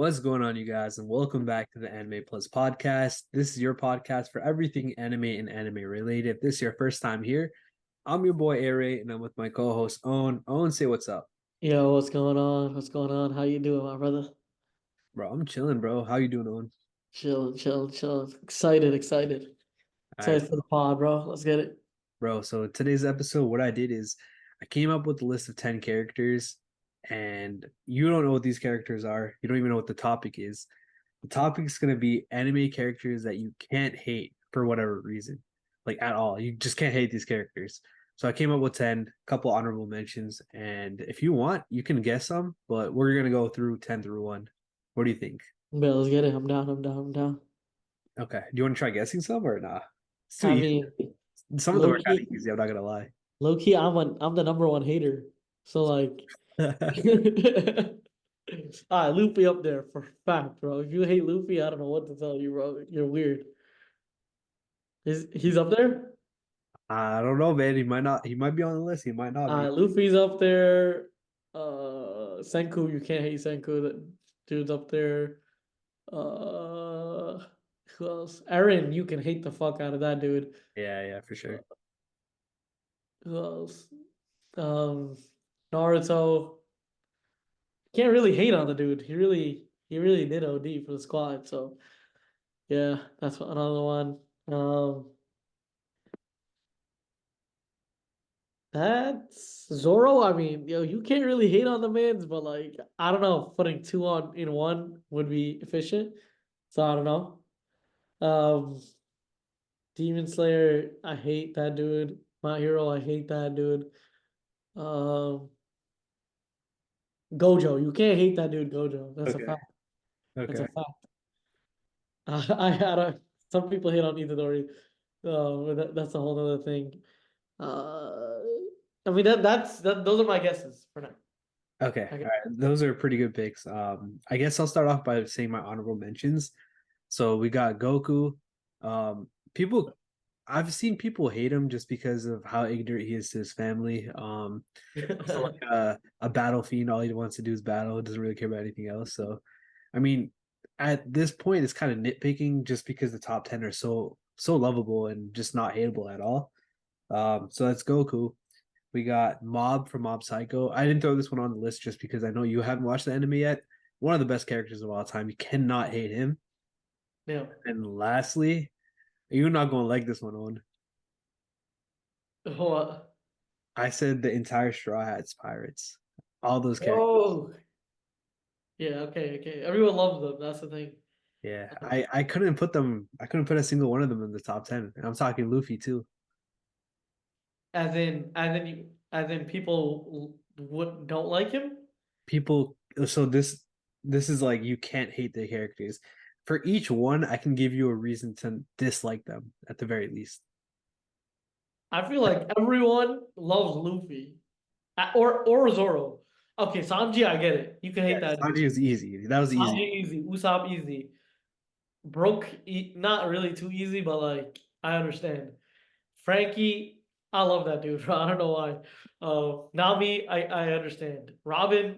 What's going on, you guys, and welcome back to the Anime Plus podcast. This is your podcast for everything anime and anime related. If this is your first time here, I'm your boy Aray, and I'm with my co-host Owen. Owen, say what's up, Yo, what's going on? What's going on? How you doing, my brother? bro. I'm chilling, bro. How you doing, Owen? Chill. Excited All right, for the pod, bro. Let's get it. bro. So today's episode, what I did is I came up with a list of 10 characters, and you don't know what these characters are. You don't even know what the topic is. The topic is going to be anime characters that you can't hate for whatever reason, like at all. You just can't hate these characters. So I came up with 10, couple honorable mentions, and if you want, you can guess some, but we're going to go through 10 through 1. What do you think? Yeah, let's get it. I'm down. Okay. Do you want to try guessing some or not? It's too I easy. mean, Some of them low are kind of key, easy, I'm not going to lie. low key, I'm the number one hater. So like, all right, Luffy up there for fact, bro. If you hate Luffy, I don't know what to tell you, bro. You're weird. He's up there? I don't know, man. He might not. He might be on the list. He might not be. Luffy's up there. Senku, you can't hate Senku. That dude's up there. Uh, who else? Aaron, you can hate the fuck out of that dude. Yeah, for sure. Who else? Um, Naruto. Can't really hate on the dude. He really did OD for the squad. So yeah, that's another one. That's Zoro. I mean, yo, you can't really hate on the man's, but like, I don't know, putting two on in one would be efficient. So I don't know. Um, Demon Slayer, I hate that dude. My Hero, I hate that dude. Um, Gojo, you can't hate that dude, Gojo. That's a Okay. fact. That's Okay. a fact. I had a some people hate on Itadori. But that's a whole other thing. Uh, I mean that. Those are my guesses for now. Okay. I All guess. right. Those are pretty good picks. I guess I'll start off by saying my honorable mentions. So we got Goku. People, I've seen people hate him just because of how ignorant he is to his family. Also like a battle fiend. All he wants to do is battle. Doesn't really care about anything else. So, I mean, at this point, it's kind of nitpicking just because the top 10 are so lovable and just not hateable at all. So that's Goku. We got Mob from Mob Psycho. I didn't throw this one on the list just because I know you haven't watched the anime yet. One of the best characters of all time. You cannot hate him. Yeah. And lastly, you're not going to like this one on. What? I said the entire Straw Hats Pirates. All those characters. Oh, yeah. Okay. Everyone loves them. That's the thing. Yeah, I couldn't put them. I couldn't put a single one of them in the top 10. And I'm talking Luffy too. As in people would don't like him. People. So this is like you can't hate the characters. For each one, I can give you a reason to dislike them at the very least. I feel like everyone loves Luffy, or Zoro. Okay, Sanji, I get it. You can Yeah, hate that dude. Sanji was easy. That was easy. Sanji easy, Usopp easy. Broke, not really too easy, but like I understand. Frankie, I love that dude. Bro. I don't know why. Nami, I understand. Robin,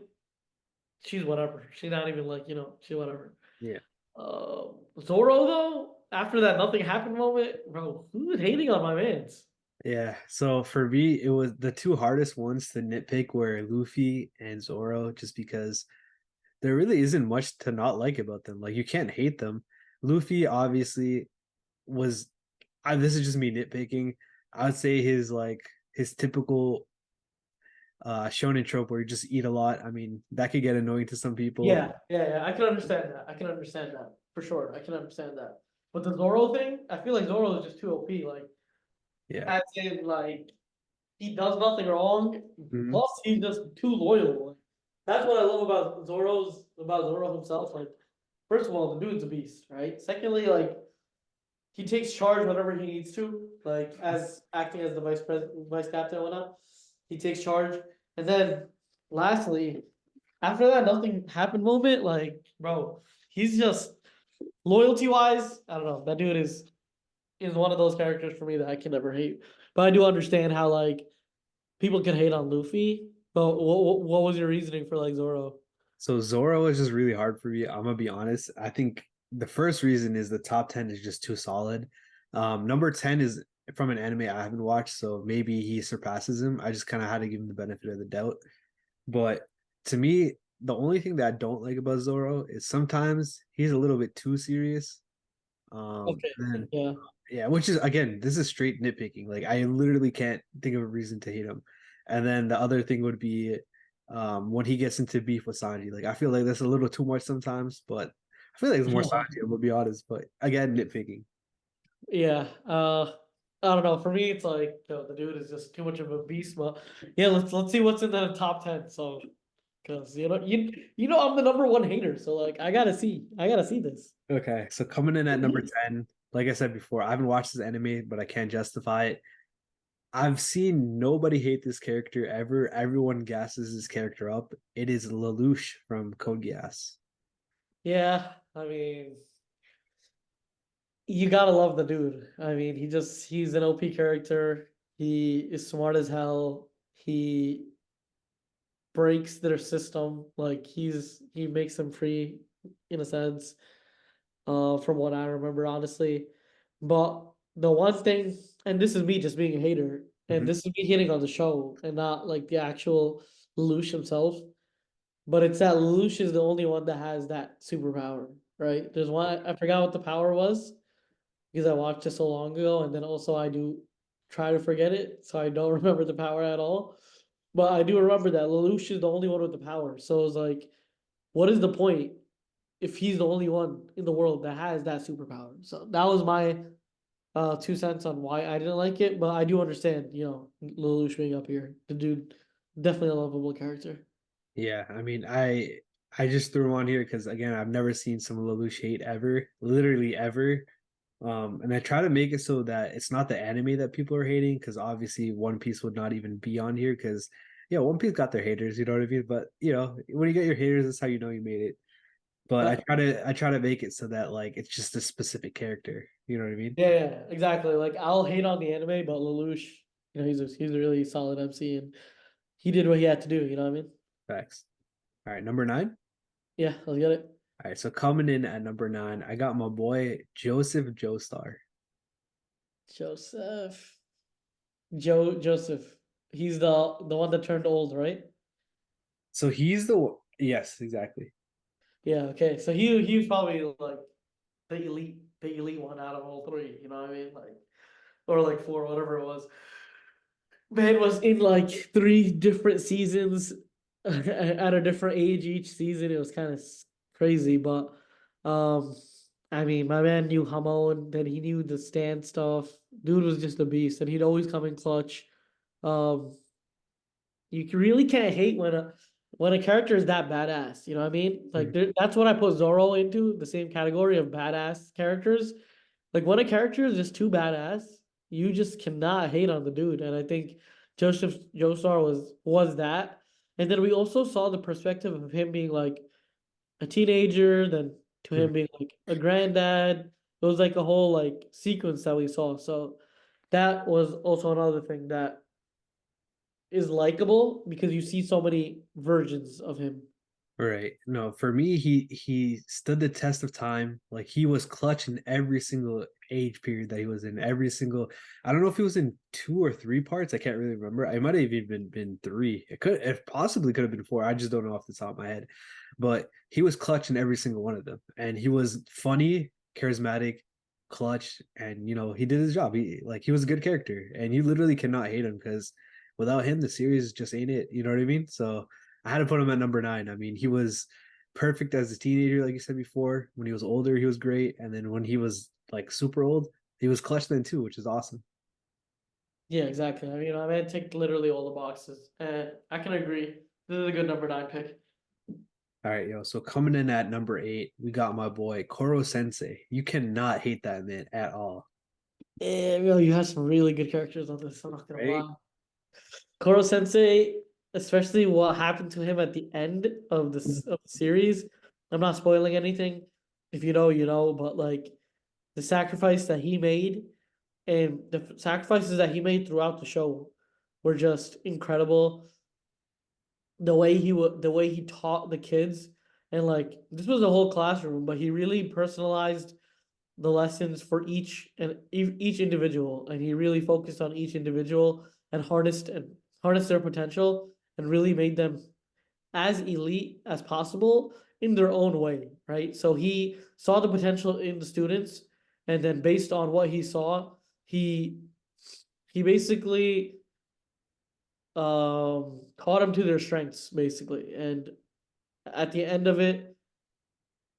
she's whatever. She's not even like she's whatever. Yeah. Zoro though, after that nothing happened moment, bro, who's hating on my man's? Yeah. So for me, it was the two hardest ones to nitpick were Luffy and Zoro, just because there really isn't much to not like about them. Like you can't hate them. Luffy obviously was this is just me nitpicking. I would say his typical shonen trope where you just eat a lot. I mean, that could get annoying to some people. Yeah. I can understand that. I can understand that for sure. I can understand that. But the Zoro thing, I feel like Zoro is just too OP. Like, Yeah. as in, like, he does nothing wrong. Mhm. Plus, he's just too loyal. Like, that's what I love about Zoro himself. Like, first of all, the dude's a beast, right? Secondly, like, he takes charge whenever he needs to, like as acting as the vice captain and whatnot. He takes charge, and then lastly, after that nothing happened moment, like bro, he's just loyalty wise. I don't know. That dude is one of those characters for me that I can never hate. But I do understand how like people can hate on Luffy. But what was your reasoning for like Zoro? So Zoro is just really hard for me. I'm gonna be honest. I think the first reason is the top 10 is just too solid. Number 10 is from an anime I haven't watched, so maybe he surpasses him. I just kind of had to give him the benefit of the doubt. But to me, the only thing that I don't like about Zoro is sometimes he's a little bit too serious. Okay. And Yeah. yeah, which is again, this is straight nitpicking. Like I literally can't think of a reason to hate him. And then the other thing would be when he gets into beef with Sanji. Like I feel like that's a little too much sometimes, but I feel like it's more Sanji, I'm gonna be honest. But again, nitpicking. Yeah. I don't know. For me, it's like the dude is just too much of a beast. But yeah, let's see what's in the top 10. So, because you know I'm the number one hater. So like I gotta see this. Okay, so coming in at number 10, like I said before, I haven't watched this anime, but I can't justify it. I've seen nobody hate this character ever. Everyone gasses this character up. It is Lelouch from Code Geass. Yeah, I mean, you gotta love the dude. I mean, he's an OP character. He is smart as hell. He breaks their system. Like he makes them free in a sense. From what I remember, honestly. But the one thing, and this is me just being a hater, and Mhm. this is me hitting on the show and not like the actual Lelouch himself. But it's that Lelouch is the only one that has that superpower, right? There's one I forgot what the power was because I watched it so long ago, and then also I do try to forget it, so I don't remember the power at all. But I do remember that Lelouch is the only one with the power. So it's like, what is the point if he's the only one in the world that has that superpower? So that was my 2 cents on why I didn't like it, but I do understand, Lelouch being up here. The dude definitely a lovable character. Yeah, I mean, I just threw him on here because again, I've never seen some Lelouch hate ever, literally ever. And I try to make it so that it's not the anime that people are hating, because obviously One Piece would not even be on here because yeah, One Piece got their haters, you know what I mean? But when you get your haters, that's how you know you made it. But Uh, I try to make it so that like it's just a specific character, you know what I mean? yeah, exactly. Like I'll hate on the anime, but Lelouch, he's a really solid MC, and he did what he had to do. You know what I mean? Facts. All right, number 9. Yeah, let's get it. All right, so coming in at number 9, I got my boy Joseph Joestar. Joseph, Joseph. He's the one that turned old, right? So he's the yes, exactly. Yeah. Okay. So he was probably like the elite one out of all three. You know what I mean? Like, or like four, whatever it was. Man was in like three different seasons at a different age each season. It was kind of crazy, but um, I mean, my man knew Hamon, then he knew the stand stuff. Dude was just a beast, and he'd always come in clutch. Um, really can't hate when a character is that badass. You know what I mean? Like Mhm. that's what I put Zoro into the same category of badass characters. Like when a character is just too badass, you just cannot hate on the dude. And I think Joseph Joestar was that. And then we also saw the perspective of him being like a teenager, then to him being like a granddad. It was like a whole like sequence that we saw. So that was also another thing that is likable because you see so many versions of him. Right. No, for me, he stood the test of time. Like he was clutch in every single age period that he was in. Every single, I don't know if he was in 2 or 3 parts. I can't really remember. It might have even been three. It possibly could have been four. I just don't know off the top of my head. But he was clutch in every single one of them, and he was funny, charismatic, clutch, and he did his job. He was a good character, and you literally cannot hate him because without him, the series just ain't it. You know what I mean? So. I had to put him at number 9. I mean, he was perfect as a teenager, like you said before. When he was older, he was great, and then when he was like super old, he was clutch then too, which is awesome. Yeah, exactly. I mean, I mean, ticked literally all the boxes. And I can agree. This is a good number nine pick. All right, yo. So coming in at number 8, we got my boy Koro Sensei. You cannot hate that man at all, You have some really good characters on this. I'm not gonna right? lie. Koro Sensei, especially what happened to him at the end of the series. I'm not spoiling anything. If you know, you know. But like the sacrifice that he made and the sacrifices that he made throughout the show were just incredible. the way he taught the kids, and like this was a whole classroom, but he really personalized the lessons for each individual, and he really focused on each individual and harnessed their potential and really made them as elite as possible in their own way, right? So he saw the potential in the students, and then based on what he saw, he he basically taught them to their strengths, basically. And at the end of it,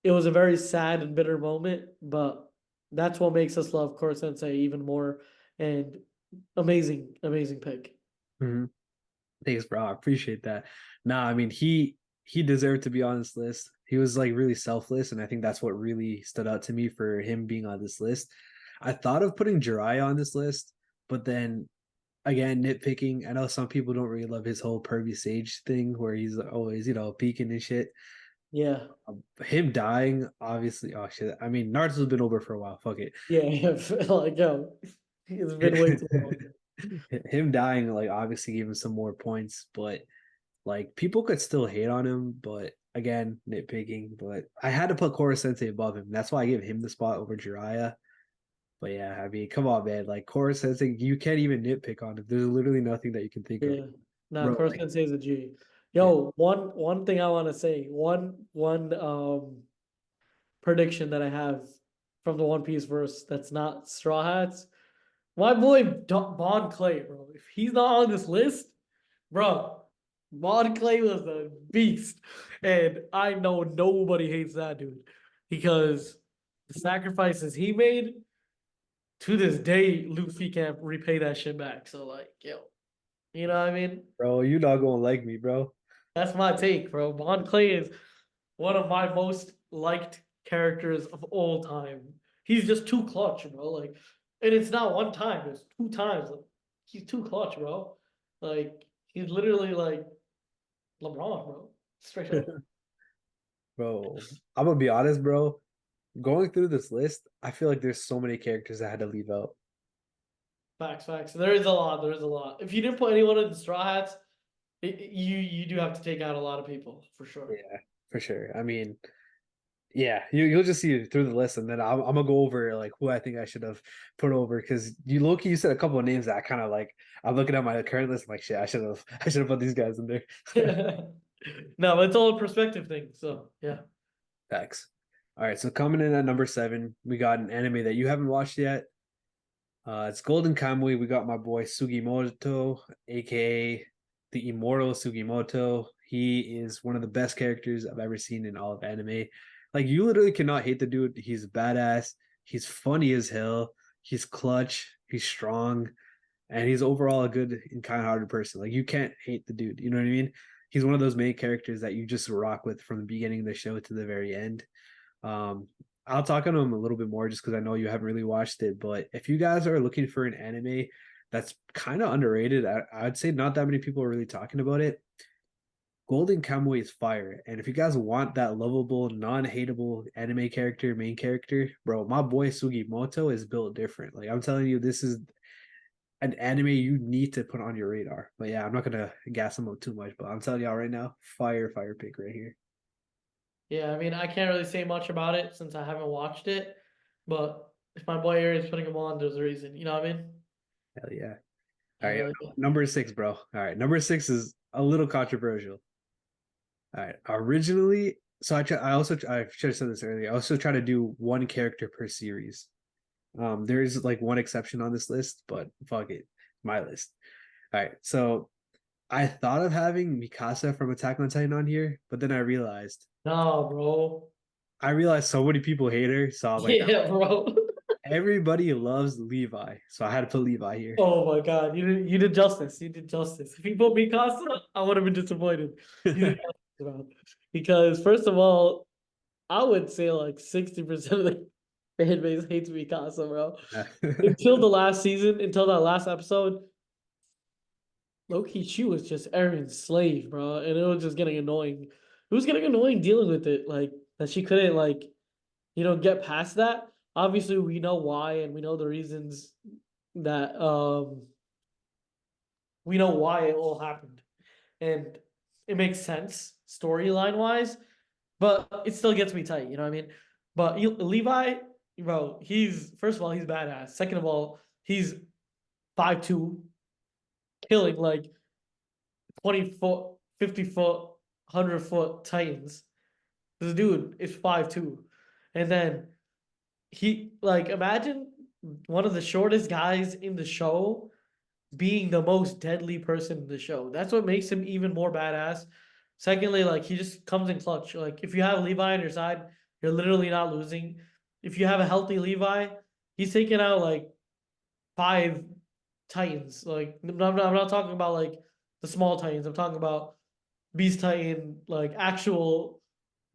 it was a very sad and bitter moment, but that's what makes us love Core Sensei even more. And amazing, amazing pick. Mhm. Thanks, bro. I appreciate that. Nah, I mean he deserved to be on this list. He was like really selfless, and I think that's what really stood out to me for him being on this list. I thought of putting Jiraiya on this list, but then again, nitpicking. I know some people don't really love his whole pervy sage thing where he's always, peeking and shit. Yeah. Him dying, obviously. Oh shit. I mean, Naruto's been over for a while. Fuck it. Yeah, like yo, it's been way too long. Him dying, like, obviously gave him some more points, but like people could still hate on him. But again, nitpicking. But I had to put Kora Sensei above him. That's why I gave him the spot over Jiraiya. But yeah, I mean, come on, man. Like Kora Sensei, you can't even nitpick on him. There's literally nothing that you can think of, Yeah. Nah, bro. Core Like, Sensei is a G. yeah, Yo, one thing I want to say, one prediction that I have from the One Piece verse that's not Straw Hats. My boy Bon Clay, bro. If he's not on this list, bro, Bon Clay was a beast. And I know nobody hates that dude because the sacrifices he made, to this day, Luffy can't repay that shit back. So, like, yo, you know what I mean? bro, you not gonna like me, bro. That's my take, bro. Bon Clay is one of my most liked characters of all time. He's just too clutch, bro. Like, and it's not one time, it's two times. Like, he's too clutch, bro. Like, he's literally like LeBron, bro. Straight up. Bro, I'm gonna be honest, bro. Going through this list, I feel like there's so many characters I had to leave out. Facts, facts. There is a lot. There is a lot. If you didn't put anyone in the Straw Hats, you do have to take out a lot of people for sure. Yeah, for sure. I mean, yeah, you'll just see it through the list, and then I'm gonna go over like who I think I should have put over because you said a couple of names that I kind of like. I'm looking at my current list, I'm like shit. I should have put these guys in there. No, it's all a perspective thing. So yeah. Facts. All right, so coming in at number 7, we got an anime that you haven't watched yet. It's Golden Kamuy. We got my boy Sugimoto, aka the immortal Sugimoto. He is one of the best characters I've ever seen in all of anime. Like you literally cannot hate the dude. He's badass. He's funny as hell. He's clutch. He's strong, and he's overall a good and kind-hearted person. Like you can't hate the dude. You know what I mean? He's one of those main characters that you just rock with from the beginning of the show to the very end. Um, I'll talk on them a little bit more just because I know you haven't really watched it. But if you guys are looking for an anime that's kind of underrated, I'd say not that many people are really talking about it. Golden Kamuy is fire. And if you guys want that lovable, non-hateable anime character, main character, bro, my boy Sugimoto is built different. Like I'm telling you, this is an anime you need to put on your radar. But yeah, I'm not gonna gas him up too much, but I'm telling y'all right now, fire pick right here. Yeah, I mean, I can't really say much about it since I haven't watched it, but if my boy Aries is putting him on, there's a reason. You know what I mean? Hell yeah. All right, Hell yeah. number 6, bro. All right, number 6 is a little controversial. All right, originally, so I should have said this earlier. I also try to do one character per series. There is like one exception on this list, but fuck it, my list. All right, so I thought of having Mikasa from Attack on Titan on here, but then No, bro. I realized so many people hate her, so I was like, Yeah, bro. everybody loves Levi, so I had to put Levi here. Oh my God, you did justice. You did justice. If you put Mikasa, I would have been disappointed. You did justice, bro. Because first of all, I would say like 60% of the fan base hates Mikasa, bro. Until the last season, until that last episode, low-key, she was just Aaron's slave, bro. And it was just getting annoying. It was getting annoying dealing with it, like that she couldn't like, get past that. Obviously, we know why and we know the reasons that we know why it all happened. And it makes sense storyline wise, but it still gets me tight. You know what I mean? But Levi, bro, he's first of all he's badass. Second of all, he's 5'2", killing like 20 foot, 50 foot, 100 foot Titans. This dude is 5'2", and then he like imagine one of the shortest guys in the show being the most deadly person in the show. That's what makes him even more badass. Secondly, like he just comes in clutch. Like if you have Levi on your side, you're literally not losing. If you have a healthy Levi, he's taking out like 5 Titans. Like I'm not talking about like the small Titans. I'm talking about Beast Titan, like actual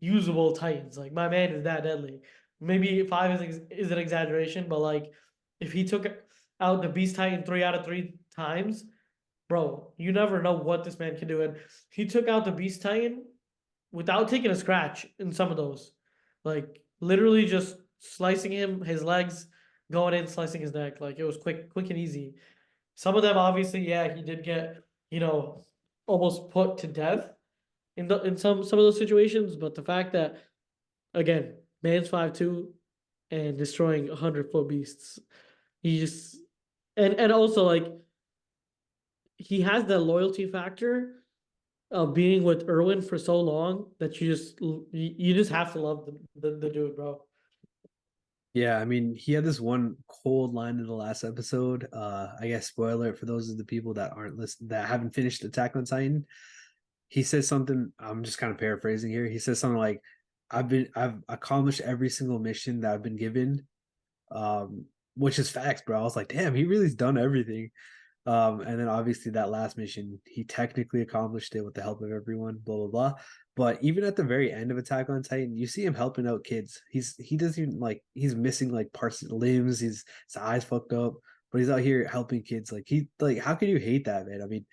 usable Titans. Like my man is that deadly. Maybe 5 is an exaggeration, but like if he took out the Beast Titan 3 out of 3 times, bro, you never know what this man can do. And he took out the Beast Titan without taking a scratch in some of those. Like literally just slicing him, his legs, going in, slicing his neck. Like it was quick and easy. Some of them obviously, yeah, he did get, almost put to death in some of those situations. But the fact that again, man's 5'2" and destroying 100 foot beasts, he just and also like he has that loyalty factor of being with Irwin for so long that you just have to love the dude, bro. Yeah, I mean, he had this one cold line in the last episode. I guess spoiler for those of the people that aren't listen that haven't finished Attack on Titan. He says something, I'm just kind of paraphrasing here. He says something like, I've accomplished every single mission that I've been given. Which is facts, bro. I was like, damn, he really's done everything. And then obviously that last mission, he technically accomplished it with the help of everyone, blah blah blah. But even at the very end of Attack on Titan, you see him helping out kids. He doesn't even like he's missing like parts of limbs, his eyes fucked up, but he's out here helping kids. Like how can you hate that, man? I mean,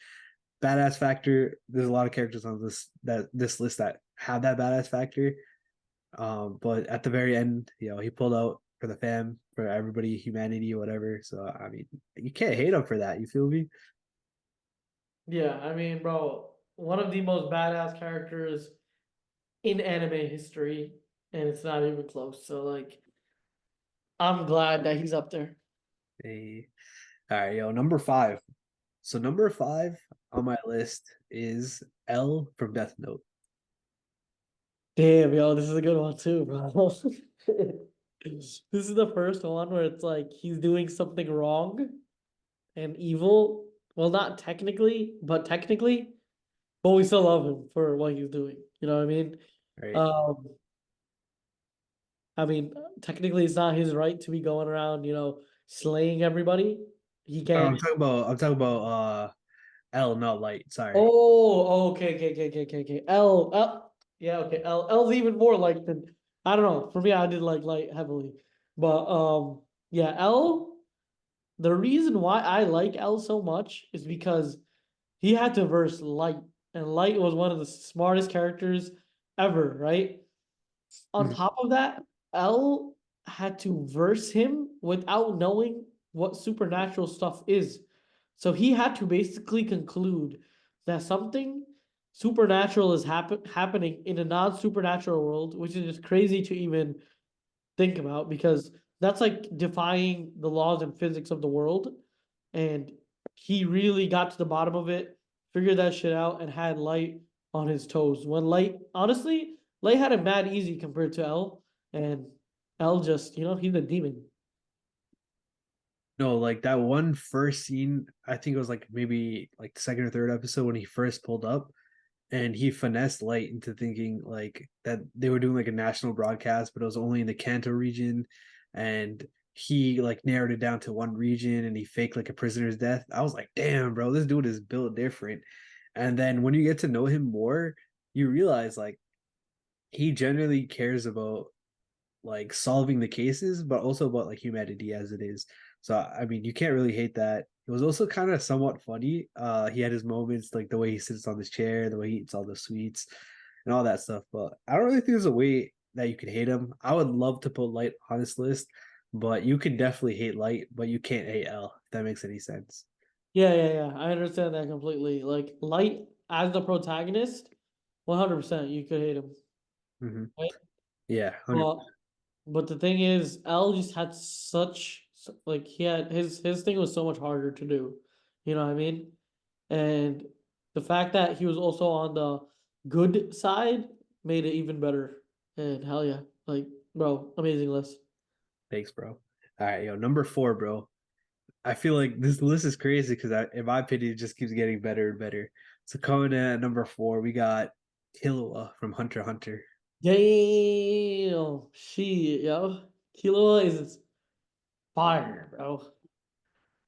badass factor. There's a lot of characters on this list that have that badass factor. But at the very end, he pulled out for the fam, for everybody, humanity, whatever. So I mean, you can't hate him for that. You feel me? Yeah, I mean, bro, one of the most badass characters in anime history, and it's not even close. So like, I'm glad that he's up there. Hey. All right, number five. So number five on my list is L from Death Note. Damn, yo, this is a good one too, bro. This is the first one where it's like he's doing something wrong and evil. Well, not technically, but technically, but we still love him for what he's doing. You know what I mean? Right. Um, I mean, technically, it's not his right to be going around, slaying everybody. He Oh, can't. I'm talking about L, not Light. Sorry. Oh, okay. Yeah, okay. L's even more like than I don't know. For me, I did like light heavily, but yeah, L. The reason why I like L so much is because he had to verse Light, and Light was one of the smartest characters ever, right? On Mhm. top of that, L had to verse him without knowing what supernatural stuff is. So he had to basically conclude that something supernatural is happening in a non-supernatural world, which is just crazy to even think about because that's like defying the laws and physics of the world. And he really got to the bottom of it, figured that shit out, and had Light on his toes. When Light, honestly, Light had it mad easy compared to L, and L just, he's a demon. No, like that one first scene, I think it was like maybe like the second or third episode when he first pulled up and he finessed Light into thinking like that they were doing like a national broadcast, but it was only in the Kanto region, and he like narrowed it down to one region and he faked like a prisoner's death. I was like, damn, bro, this dude is built different. And then when you get to know him more, you realize like he generally cares about like solving the cases, but also about like humanity as it is. So I mean, you can't really hate that. It was also kind of somewhat funny. He had his moments, like the way he sits on his chair, the way he eats all the sweets, and all that stuff. But I don't really think there's a way that you could hate him. I would love to put Light on this list, but you can definitely hate Light, but you can't hate L. If that makes any sense. Yeah. I understand that completely. Like Light, as the protagonist, 100% you could hate him, Hmm. right? Yeah, 100. But the thing is, L just had like he had his thing was so much harder to do. You know what I mean? And the fact that he was also on the good side made it even better. And hell yeah, like bro, amazing list. Thanks, bro. All right, yo, number four, bro. I feel like this list is crazy because in my opinion, it just keeps getting better and better. So coming in at number four, we got Killua from Hunter x Hunter. Damn, shit, yo, Kilo is fire, bro.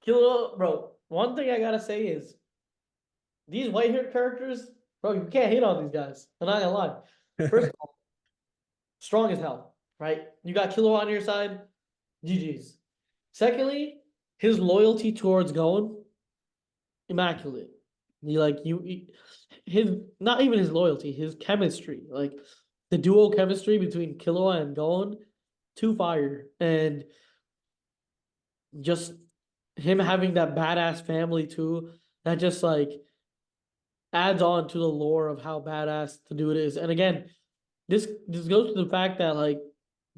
Kilo, bro. One thing I gotta say is these white hair characters, bro. You can't hate on these guys. I'm not gonna lie. First of all, strong as hell, right? You got Kilo on your side, GG's. Secondly, his loyalty towards Gon, immaculate. His not even his loyalty, his chemistry, like the duo chemistry between Killua and Gon, too fire, and just him having that badass family too, that just like adds on to the lore of how badass the dude is. And again, this goes to the fact that like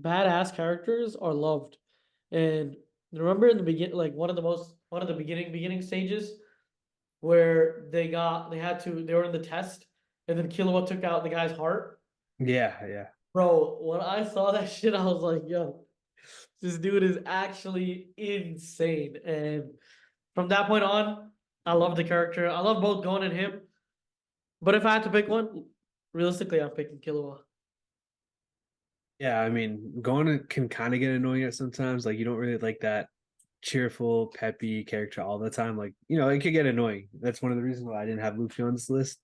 badass characters are loved. And remember in the begin like one of the beginning stages where they were in the test and then Killua took out the guy's heart. Yeah, yeah. Bro, when I saw that shit, I was like, yo, this dude is actually insane. And from that point on, I love the character. I love both Gon and him. But if I had to pick one, realistically, I'm picking Killua. Yeah, I mean, going can kind of get annoying at sometimes. Like you don't really like that cheerful, peppy character all the time. Like, it could get annoying. That's one of the reasons why I didn't have Luffy on this list.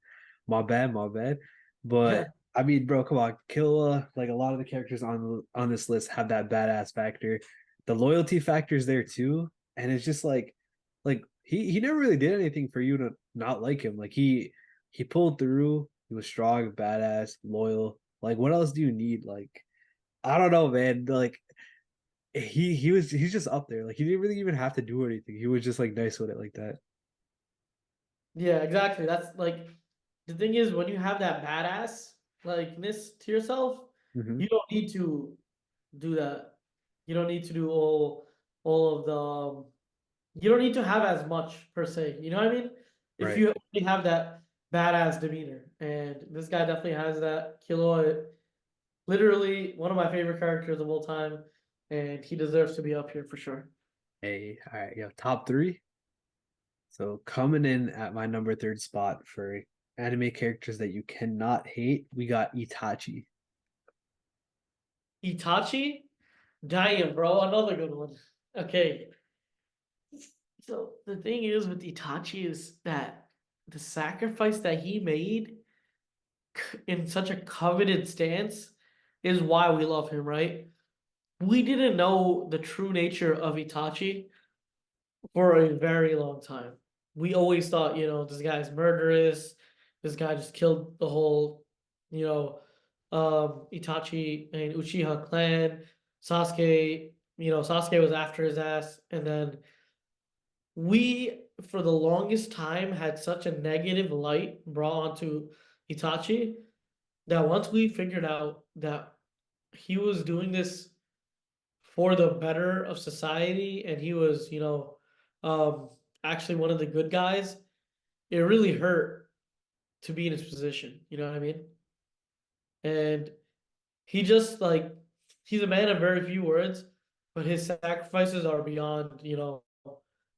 My bad, my bad. But I mean, bro, come on, Killua. Like a lot of the characters on this list have that badass factor. The loyalty factor is there too, and it's just like he never really did anything for you to not like him. Like he pulled through. He was strong, badass, loyal. Like what else do you need? Like I don't know, man. Like he's just up there. Like he didn't really even have to do anything. He was just like nice with it like that. Yeah, exactly. That's like the thing is when you have that badass likeness to yourself, Hmm. you don't need to do that. You don't need to do all of the you don't need to have as much per se. You know what I mean? If Right. you already have that badass demeanor, and this guy definitely has that. Killua, literally one of my favorite characters of all time, and he deserves to be up here for sure. Hey, all right, yo, top three. So coming in at my number third spot for anime characters that you cannot hate, we got Itachi. Itachi, damn, bro, another good one. Okay, so the thing is with Itachi is that the sacrifice that he made in such a coveted stance is why we love him, right? We didn't know the true nature of Itachi for a very long time. We always thought, this guy's murderous. This guy just killed the whole, you know, Itachi and Uchiha clan. Sasuke, Sasuke was after his ass, and then we, for the longest time, had such a negative light brought onto Itachi that once we figured out that he was doing this for the better of society and he was, um, actually one of the good guys, it really hurt to be in his position. You know what I mean? And he just like he's a man of very few words, but his sacrifices are beyond,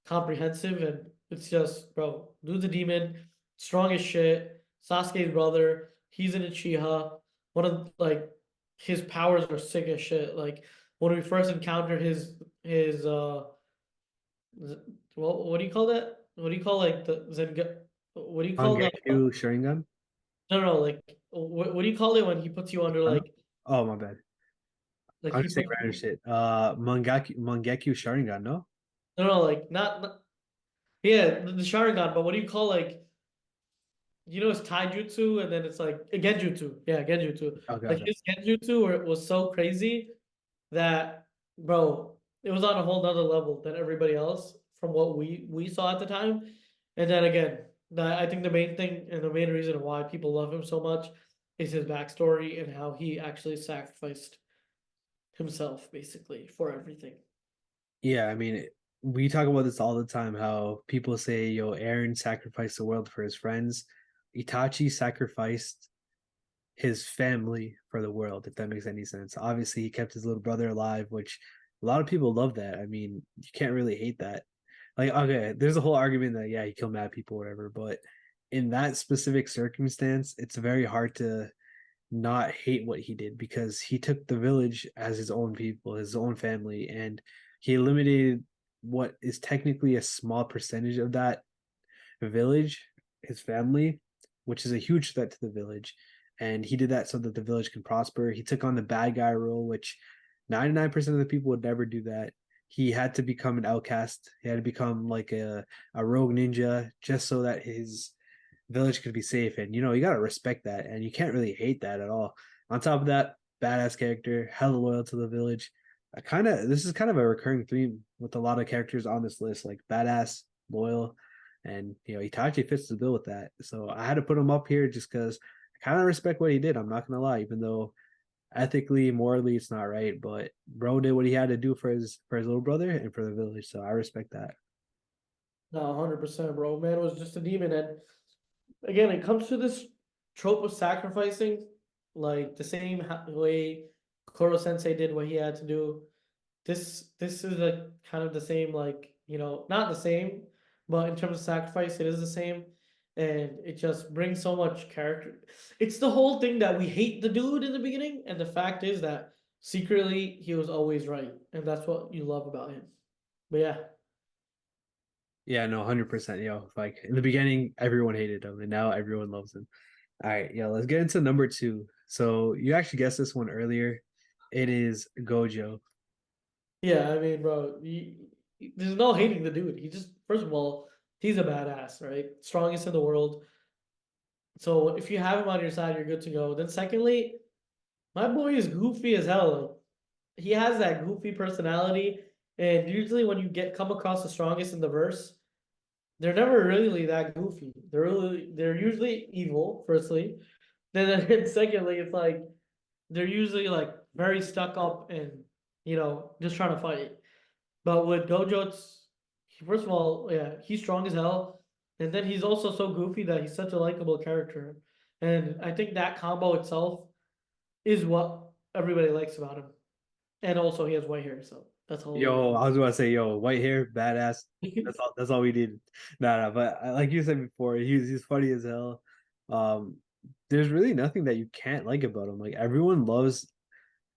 comprehensive. And it's just, bro, dude's a demon, strong as shit. Sasuke's brother, he's an Uchiha. One of like his powers are sick as shit. Like when we first encountered his well, what do you call that? What do you call like the Zenga? What do you call the Mangekyo Sharingan? no, like what do you call it when he puts you under Huh? like Oh my bad. I'm he just saying puts random shit. Mangekyo Sharingan, no? no, like not yeah, the Sharingan, but what do you call like it's taijutsu and then it's like a genjutsu. Yeah, genjutsu. Okay, Like okay. his genjutsu where it was so crazy that bro, it was on a whole nother level than everybody else from what we saw at the time. And then again, I think the main thing and the main reason why people love him so much is his backstory and how he actually sacrificed himself basically for everything. Yeah, I mean, we talk about this all the time. How people say, "Yo, Aaron sacrificed the world for his friends." Itachi sacrificed his family for the world, if that makes any sense. Obviously, he kept his little brother alive, which a lot of people love that. I mean, you can't really hate that. Like, okay, there's a whole argument that yeah, he killed mad people, whatever, but in that specific circumstance, it's very hard to not hate what he did because he took the village as his own people, his own family, and he eliminated what is technically a small percentage of that village, his family, which is a huge threat to the village. And he did that so that the village can prosper. He took on the bad guy role, which 99% of the people would never do that. He had to become an outcast. He had to become like a rogue ninja just so that his village could be safe. And you got to respect that. And you can't really hate that at all. On top of that, badass character, hella loyal to the village. This is kind of a recurring theme with a lot of characters on this list, like badass, loyal, and Itachi fits the bill with that. So I had to put him up here just because I kind of respect what he did. I'm not gonna lie, even though ethically, morally, it's not right. But bro did what he had to do for his little brother and for the village. So I respect that. No, 100%, bro. Man was just a demon. And again, it comes to this trope of sacrificing, like the same way Koro Sensei did what he had to do. This is a kind of the same, like, not the same, but in terms of sacrifice, it is the same. And it just brings so much character. It's the whole thing that we hate the dude in the beginning, and the fact is that secretly he was always right, and that's what you love about him. But yeah, Yeah, no, 100%. Like in the beginning, everyone hated him, and now everyone loves him. All right, let's get into number two. So you actually guessed this one earlier. It is Gojo. yeah, I mean, bro, there's no hating the dude. He just, first of all, he's a badass, right? Strongest in the world. So if you have him on your side, you're good to go. Then secondly, my boy is goofy as hell. Like, he has that goofy personality, and usually when you come across the strongest in the verse, they're never really that goofy. They're usually evil, firstly. Then secondly, it's like they're usually like very stuck up and just trying to fight. But with Gojo, first of all, yeah, he's strong as hell, and then he's also so goofy that he's such a likable character. And I think that combo itself is what everybody likes about him. And also, he has white hair, so that's a whole other Yo, thing. I was about to say, yo, white hair, badass. That's all we needed. Nah, but like you said before, he's funny as hell. Um, there's really nothing that you can't like about him. Like everyone loves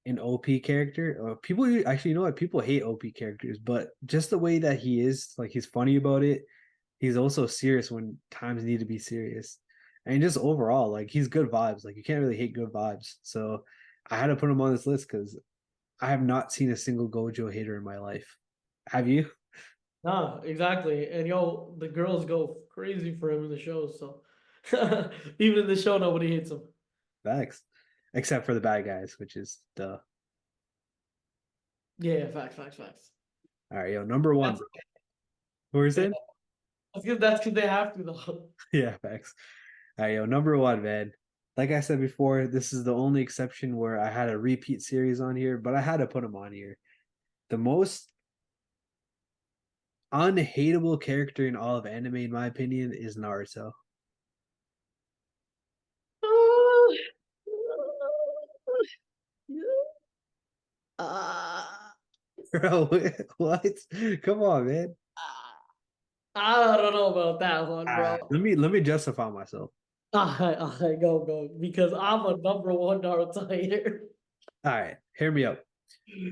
an OP character. People actually, you know what? People hate OP characters, but just the way that he is, like he's funny about it. He's also serious when times need to be serious, and just overall, like he's good vibes. Like you can't really hate good vibes. So I had to put him on this list because I have not seen a single Gojo hater in my life. Have you? Nah, exactly. And the girls go crazy for him in the show. So even in the show, nobody hates him. Facts. Except for the bad guys, which is the Yeah, yeah, facts, facts, facts. all right, yo, number one, That's bro. What were you yeah, saying? that's because they have to though. Yeah, facts. All right, yo, number one, man. Like I said before, this is the only exception where I had a repeat series on here, but I had to put them on here. The most unhateable character in all of anime, in my opinion, is Naruto. Ah, Bro, what? Come on, man. I don't know about that one, bro. Let me justify myself. Alright, go, because I'm a number one Naruto hater. All right, hear me out.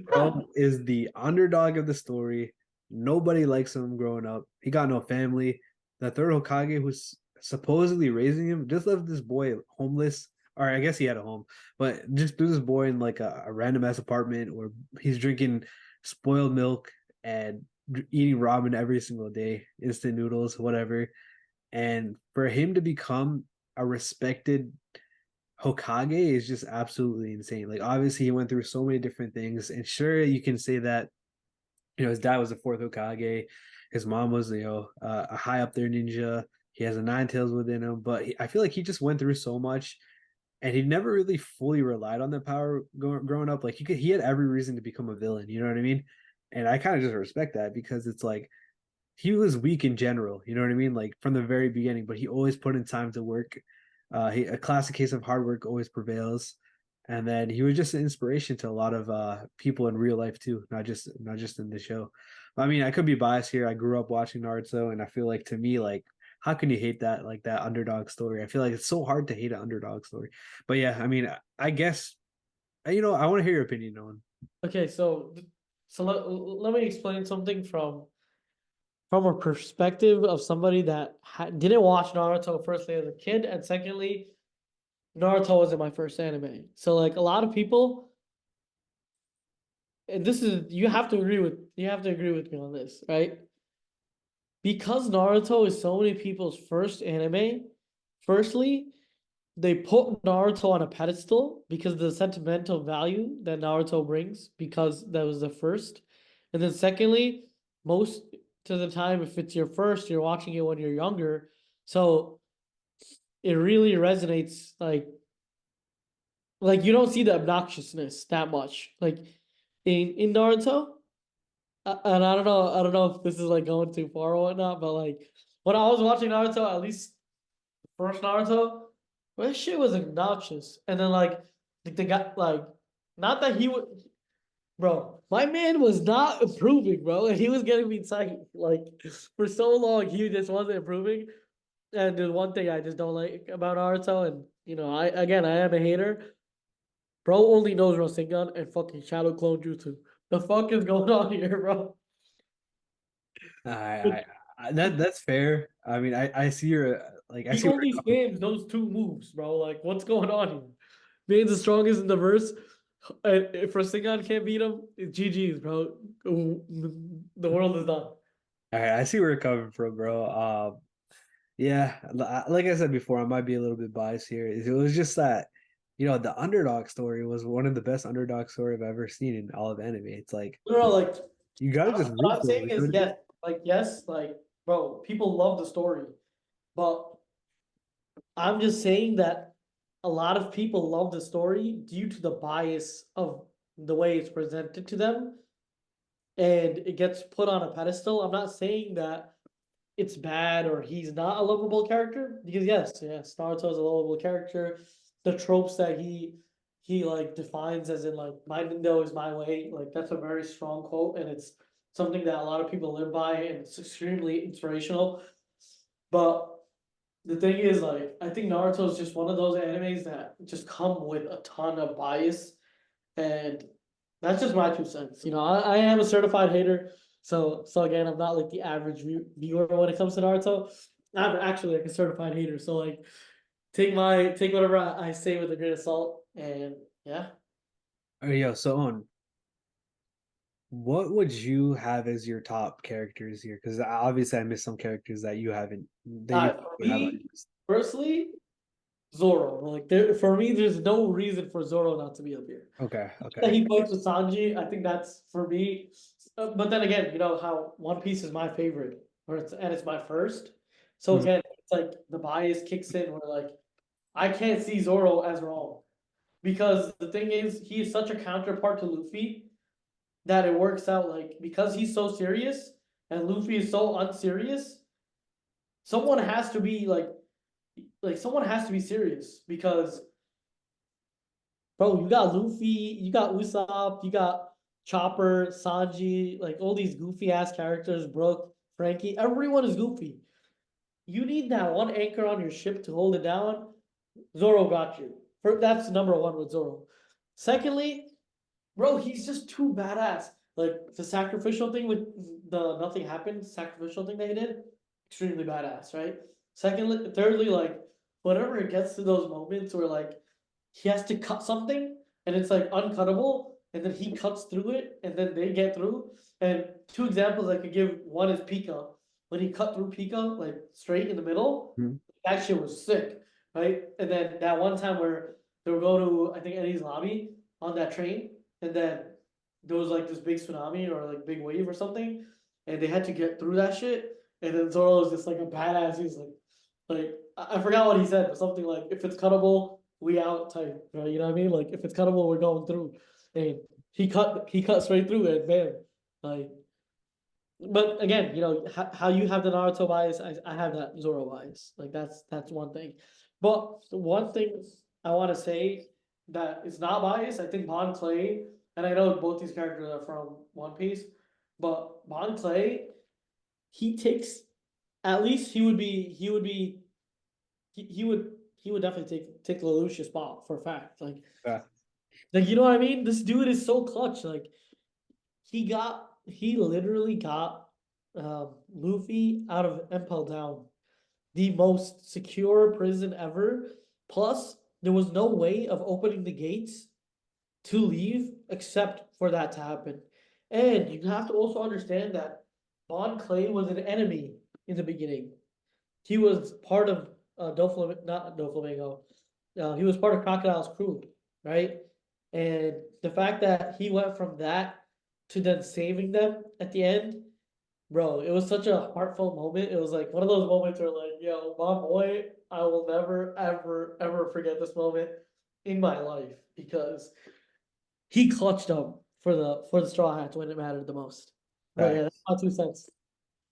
Bro is the underdog of the story. Nobody likes him growing up. He got no family. The third Hokage, who's supposedly raising him, just left this boy homeless. Or I guess he had a home, but just threw this boy in like a random ass apartment where he's drinking spoiled milk and eating ramen every single day, instant noodles, whatever. And for him to become a respected Hokage is just absolutely insane. Like obviously he went through so many different things, and sure you can say that his dad was the fourth Hokage, his mom was a high up there ninja. He has a nine tails within him, but I feel like he just went through so much, and he never really fully relied on the power growing up. Like he had every reason to become a villain. You know what I mean? And I kind of just respect that because it's like he was weak in general. You know what I mean? Like from the very beginning, but he always put in time to work. A classic case of hard work always prevails. And then he was just an inspiration to a lot of people in real life too, not just in the show. I mean, I could be biased here. I grew up watching Naruto, and I feel like to me, like, how can you hate that like that underdog story? I feel like it's so hard to hate an underdog story. But yeah, I mean, I guess I want to hear your opinion on. Okay, so let me explain something from a perspective of somebody that didn't watch Naruto firstly as a kid, and secondly, Naruto wasn't my first anime. So like a lot of people, and this is you have to agree with me on this, right? Because Naruto is so many people's first anime, firstly, they put Naruto on a pedestal because of the sentimental value that Naruto brings, because that was the first. And then secondly, most of the time, if it's your first, you're watching it when you're younger. So it really resonates like you don't see the obnoxiousness that much. Like in Naruto, and I don't know if this is like going too far or whatnot, but like when I was watching Naruto, at least first Naruto, well, that shit was obnoxious. And then like the guy like not that he would bro, my man was not improving, bro, and he was getting me tight. Like for so long, he just wasn't improving. And there's one thing I just don't like about Naruto, and I am a hater. Bro only knows Rasengan and fucking Shadow Clone Jutsu. The fuck is going on here, bro? That's fair. I mean, I see your like I He see where only you're coming. spams those two moves, bro. Like, what's going on here? Man's the strongest in the verse. And if Rasengan can't beat him, it's GG's, bro. The world is done. All right, I see where you're coming from, bro. Yeah, like I said before, I might be a little bit biased here. It was just that, the underdog story was one of the best underdog story I've ever seen in all of anime. It's like No, no, like you gotta just root what I'm for him. saying You know is what I mean? yes, like bro, people love the story, but I'm just saying that a lot of people love the story due to the bias of the way it's presented to them, and it gets put on a pedestal. I'm not saying that it's bad or he's not a lovable character, because yes, Naruto is a lovable character. The tropes that he like defines, as in like my Nintendo is my way, like that's a very strong quote, and it's something that a lot of people live by, and it's extremely inspirational. But the thing is, like, I think Naruto is just one of those animes that just come with a ton of bias, and that's just my 2 cents. I am a certified hater, so again, I'm not like the average viewer when it comes to Naruto. I'm actually like a certified hater, so like take whatever I say with a grain of salt, and yeah. Yo, so on, what would you have as your top characters here? Because obviously I missed some characters that you haven't that you For would have on me your list. personally, Zoro. Like for me, there's no reason for Zoro not to be up here. Okay, That okay. he fights with Sanji, I think that's for me. But then again, you know how One Piece is my favorite, and it's my first. So Mhm. again, it's like the bias kicks in where like I can't see Zoro as wrong, because the thing is he is such a counterpart to Luffy that it works out, like because he's so serious and Luffy is so unserious. Someone has to be like someone has to be serious, because bro, you got Luffy, you got Usopp, you got Chopper, Sanji, like all these goofy ass characters, Brook, Frankie, everyone is goofy. You need that one anchor on your ship to hold it down. Zoro got you. That's number one with Zoro. Secondly, bro, he's just too badass. Like the sacrificial thing with the nothing happened sacrificial thing that he did, extremely badass, right? Secondly, thirdly, like whenever it gets to those moments where like he has to cut something and it's like uncuttable, and then he cuts through it and then they get through. And two examples I could give, one is Pika. When he cut through Pika, like straight in the middle, Mhm. that shit was sick, right? And then that one time where they were going to, I think, Eddie's lobby on that train, and then there was like this big tsunami or like big wave or something, and they had to get through that shit. And then Zoro was just like a badass. He's like, Like I forgot what he said, but something like if it's cuttable, we out type, right? You know what I mean? Like if it's cuttable, we're going through. And he cut straight through it, bam. Like, but again, how you have the Naruto bias, I have that Zoro bias. Like that's one thing. But the one thing I want to say that is not bias, I think Bon Clay, and I know both these characters are from One Piece, but Bon Clay, he takes at least he would definitely take Lelouch's spot for a fact. Yeah. You know what I mean? This dude is so clutch. Like he literally got Luffy out of Impel Down, the most secure prison ever. Plus, there was no way of opening the gates to leave except for that to happen. And you have to also understand that Bon Clay was an enemy in the beginning. He was part of not Doflamingo. He was part of Crocodile's crew, right? And the fact that he went from that to then saving them at the end, bro, it was such a heartfelt moment. It was like one of those moments where, like, yo, my boy, I will never, ever, ever forget this moment in my life because he clutched up for the Straw Hats when it mattered the most. But yeah, that's my 2 cents.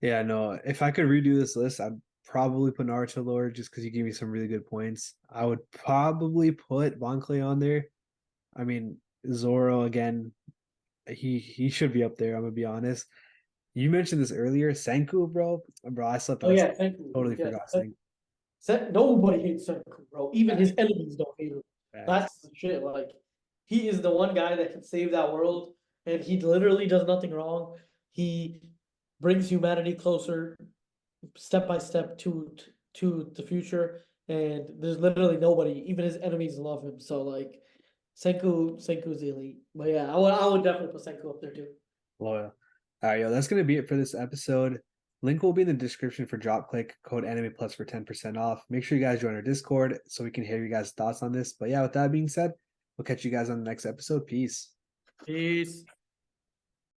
Yeah, no. If I could redo this list, I'd probably put Naruto lower just because you gave me some really good points. I would probably put Bon Clay on there. I mean, Zoro again, he should be up there. I'm gonna be honest. You mentioned this earlier, Senku, bro. Bro, I slept Oh on. yeah, thank you. Totally Yeah, forgot Senku. Nobody hates Senku, bro. Even his enemies don't hate him. Facts. That's the shit. Like, he is the one guy that can save that world, and he literally does nothing wrong. He brings humanity closer, step by step to the future. And there's literally nobody, even his enemies love him. So like, Senku's elite. But yeah, I would definitely put Senku up there too. Loyal. All right, yo, that's gonna be it for this episode. Link will be in the description for drop click code anime plus for 10% off. Make sure you guys join our Discord so we can hear you guys' thoughts on this. But yeah, with that being said, we'll catch you guys on the next episode. Peace. Peace.